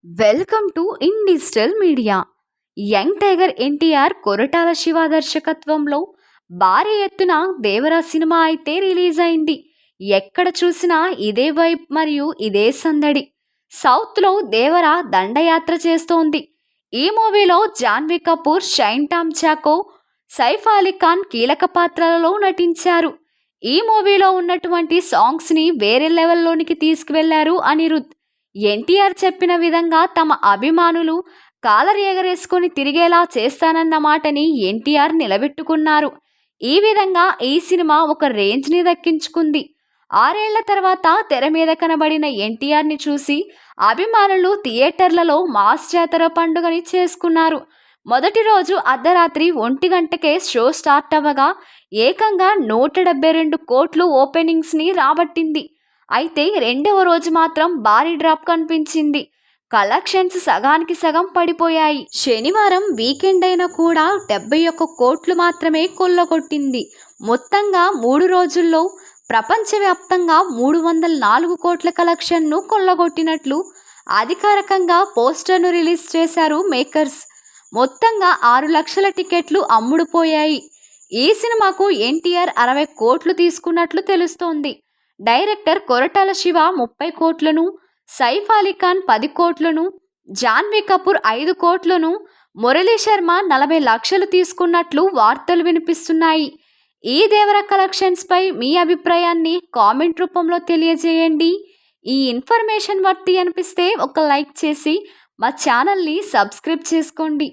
Welcome to in digital media. Young tiger NTR Koratala Shiva దర్శకత్వంలో భారీ ఎత్తున దేవరా సినిమా అయితే రిలీజ్ అయింది. ఎక్కడ చూసినా ఇదే వైబ్ మరియు ఇదే సందడి. సౌత్లో దేవరా దండయాత్ర చేస్తోంది. ఈ మూవీలో జాన్వీ కపూర్, షైన్ టామ్ చాకో, సైఫ్ అలీ ఖాన్ కీలక పాత్రలలో నటించారు. ఈ మూవీలో ఉన్నటువంటి సాంగ్స్ని వేరే లెవెల్లోనికి తీసుకువెళ్లారు అనిరుద్. ఎన్టీఆర్ చెప్పిన విధంగా తమ అభిమానులు కాలర్ ఎగరేసుకొని తిరిగేలా చేస్తానన్న మాటని ఎన్టీఆర్ నిలబెట్టుకున్నారు. ఈ విధంగా ఈ సినిమా ఒక రేంజ్ని దక్కించుకుంది. 6 ఏళ్ల తర్వాత తెర మీద కనబడిన ఎన్టీఆర్ని చూసి అభిమానులు థియేటర్లలో మాస్ జాతర పండుగని చేసుకున్నారు. మొదటి రోజు అర్ధరాత్రి 1 గంటకే షో స్టార్ట్ అవ్వగా ఏకంగా 172 కోట్లు ఓపెనింగ్స్ని రాబట్టింది. అయితే రెండవ రోజు మాత్రం భారీ డ్రాప్ కనిపించింది. కలెక్షన్స్ సగానికి సగం పడిపోయాయి. శనివారం వీకెండ్ అయినా కూడా 71 కోట్లు మాత్రమే కొల్లగొట్టింది. మొత్తంగా 3 రోజుల్లో ప్రపంచవ్యాప్తంగా 304 కోట్ల కలెక్షన్ను కొల్లగొట్టినట్లు అధికారికంగా పోస్టర్ను రిలీజ్ చేశారు మేకర్స్. మొత్తంగా 6 లక్షల టికెట్లు అమ్ముడుపోయాయి. ఈ సినిమాకు ఎన్టీఆర్ 60 కోట్లు తీసుకున్నట్లు తెలుస్తోంది. డైరెక్టర్ కొరటాల శివ 30 కోట్లను, సైఫ్ అలీ ఖాన్ 10 కోట్లను, జాన్వీ కపూర్ 5 కోట్లను, మురళీ శర్మ 40 లక్షలు తీసుకున్నట్లు వార్తలు వినిపిస్తున్నాయి. ఈ దేవర కలెక్షన్స్ పై మీ అభిప్రాయాన్ని కామెంట్ రూపంలో తెలియజేయండి. ఈ ఇన్ఫర్మేషన్ వర్తి అనిపిస్తే ఒక లైక్ చేసి మా ఛానల్ని సబ్స్క్రైబ్ చేసుకోండి.